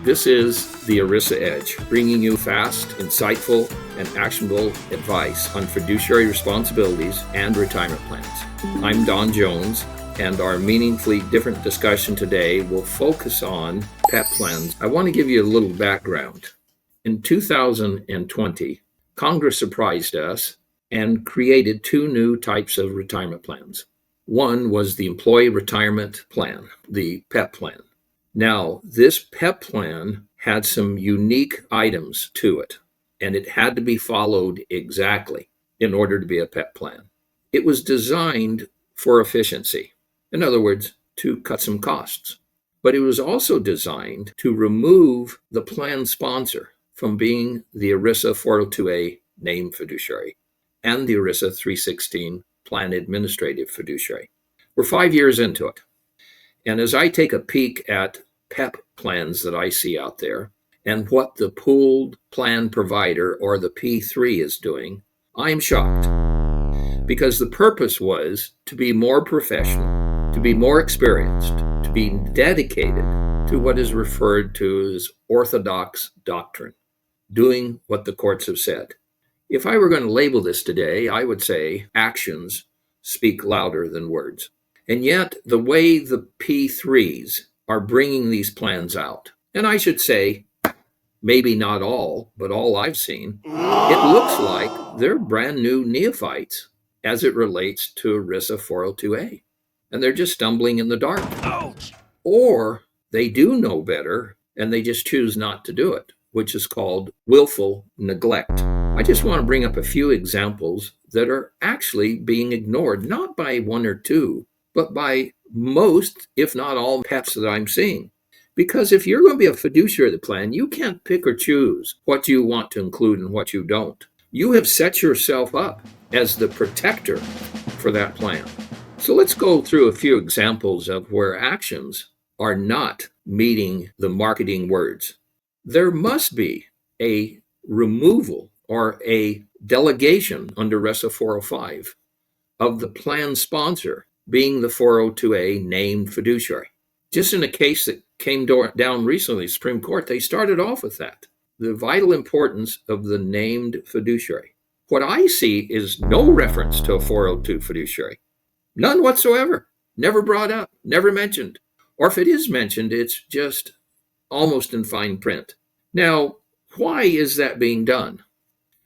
This is the ERISA Edge, bringing you fast, insightful, and actionable advice on fiduciary responsibilities and retirement plans. I'm Don Jones, and our meaningfully different discussion today will focus on PEP plans. I want to give you a little background. In 2020, Congress surprised us and created two new types of retirement plans. One was the Employee Retirement Plan, the PEP plan. Now, this PEP plan had some unique items to it, and it had to be followed exactly in order to be a PEP plan. It was designed for efficiency, in other words, to cut some costs. But it was also designed to remove the plan sponsor from being the ERISA 402A named fiduciary and the ERISA 316 plan administrative fiduciary. We're 5 years into it. And as I take a peek at PEP plans that I see out there and what the pooled plan provider or the P3 is doing, I'm shocked. Because the purpose was to be more professional, to be more experienced, to be dedicated to what is referred to as orthodox doctrine, doing what the courts have said. If I were going to label this today, I would say actions speak louder than words. And yet, the way the P3s are bringing these plans out, and I should say, maybe not all, but all I've seen, it looks like they're brand new neophytes as it relates to ERISA 402A. And they're just stumbling in the dark. Ouch. Or they do know better, and they just choose not to do it, which is called willful neglect. I just want to bring up a few examples that are actually being ignored, not by one or two, but by most, if not all, PEPs that I'm seeing. Because if you're going to be a fiduciary of the plan, you can't pick or choose what you want to include and what you don't. You have set yourself up as the protector for that plan. So let's go through a few examples of where actions are not meeting the marketing words. There must be a removal or a delegation under ERISA 405 of the plan sponsor being the 402A named fiduciary. Just in a case that came down recently, Supreme Court, they started off with that, the vital importance of the named fiduciary. What I see is no reference to a 402 fiduciary, none whatsoever, never brought up, never mentioned. Or if it is mentioned, it's just almost in fine print. Now, why is that being done?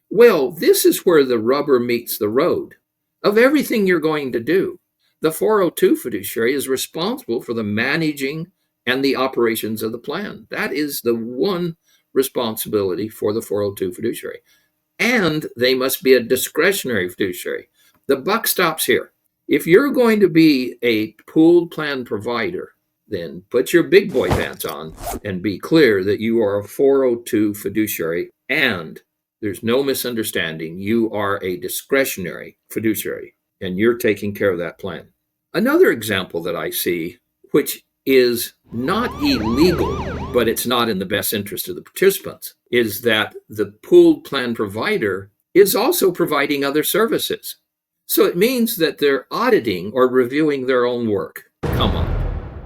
Well, this is where the rubber meets the road. Of everything you're going to do, the 402 fiduciary is responsible for the managing and the operations of the plan. That is the one responsibility for the 402 fiduciary. And they must be a discretionary fiduciary. The buck stops here. If you're going to be a pooled plan provider, then put your big boy pants on and be clear that you are a 402 fiduciary, and there's no misunderstanding. You are a discretionary fiduciary, and you're taking care of that plan. Another example that I see, which is not illegal, but it's not in the best interest of the participants, is that the pooled plan provider is also providing other services. So it means that they're auditing or reviewing their own work. Come on.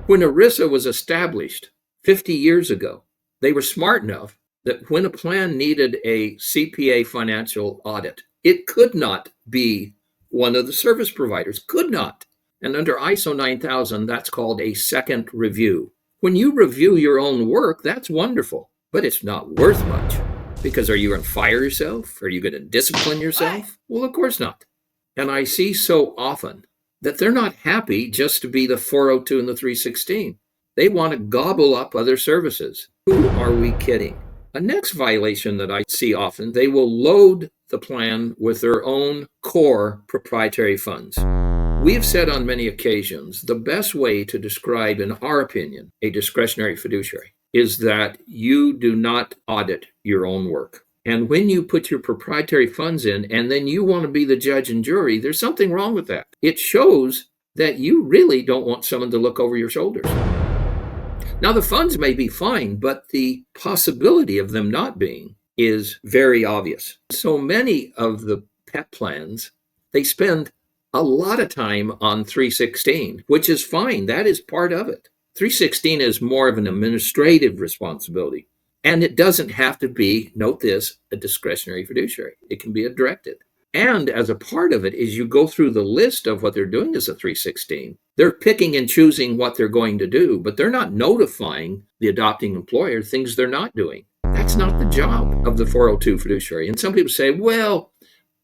When ERISA was established 50 years ago, they were smart enough that when a plan needed a CPA financial audit, it could not be one of the service providers, could not. And under ISO 9000, that's called a second review. When you review your own work, that's wonderful, but it's not worth much. Because are you going to fire yourself? Are you going to discipline yourself? Well, of course not. And I see so often that they're not happy just to be the 402 and the 316. They want to gobble up other services. Who are we kidding? A next violation that I see often, they will load the plan with their own core proprietary funds. We've said on many occasions, the best way to describe, in our opinion, a discretionary fiduciary is that you do not audit your own work. And when you put your proprietary funds in and then you want to be the judge and jury, there's something wrong with that. It shows that you really don't want someone to look over your shoulders. Now, the funds may be fine, but the possibility of them not being is very obvious. So many of the PEP plans, they spend a lot of time on 316, which is fine. That is part of it. 316 is more of an administrative responsibility. And it doesn't have to be, note this, a discretionary fiduciary. It can be a directed. And as a part of it, as you go through the list of what they're doing as a 316, they're picking and choosing what they're going to do, but they're not notifying the adopting employer things they're not doing. That's not the job of the 402 fiduciary. And some people say, well,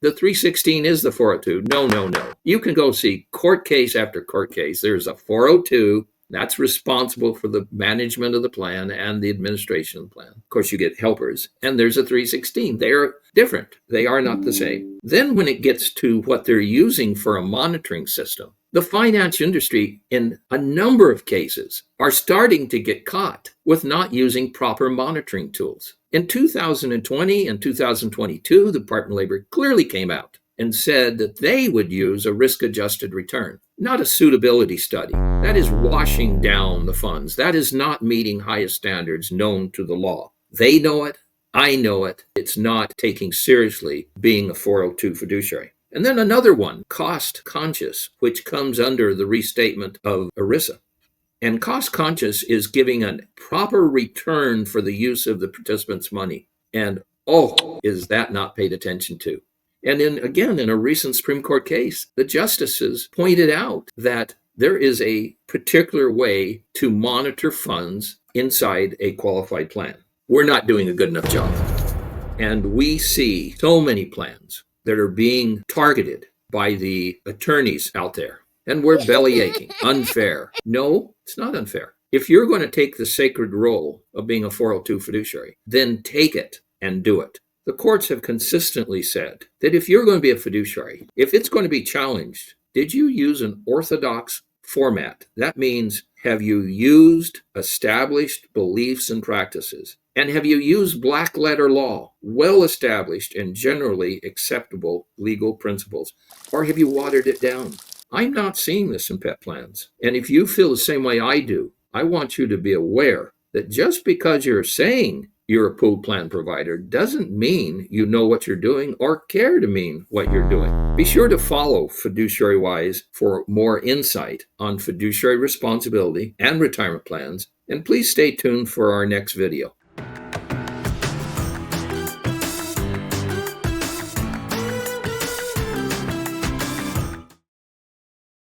the 316 is the 402. No, no, no. You can go see court case after court case. There's a 402 that's responsible for the management of the plan and the administration of the plan. Of course, you get helpers. And there's a 316. They're different. They are not the same. Then when it gets to what they're using for a monitoring system, the finance industry, in a number of cases, are starting to get caught with not using proper monitoring tools. In 2020 and 2022, the Department of Labor clearly came out and said that they would use a risk-adjusted return, not a suitability study. That is washing down the funds. That is not meeting highest standards known to the law. They know it. I know it. It's not taking seriously being a 402 fiduciary. And then another one, cost conscious, which comes under the restatement of ERISA. And cost conscious is giving a proper return for the use of the participant's money. And is that not paid attention to? And in a recent Supreme Court case, the justices pointed out that there is a particular way to monitor funds inside a qualified plan. We're not doing a good enough job. And we see so many plans that are being targeted by the attorneys out there. And we're belly aching. Unfair. No, it's not unfair. If you're going to take the sacred role of being a 402 fiduciary, then take it and do it. The courts have consistently said that if you're going to be a fiduciary, if it's going to be challenged, did you use an orthodox format? That means, have you used established beliefs and practices? And have you used black letter law, well-established and generally acceptable legal principles? Or have you watered it down? I'm not seeing this in PEP plans. And if you feel the same way I do, I want you to be aware that just because you're saying you're a pooled plan provider doesn't mean you know what you're doing or care to mean what you're doing. Be sure to follow Fiduciary Wise for more insight on fiduciary responsibility and retirement plans, and please stay tuned for our next video.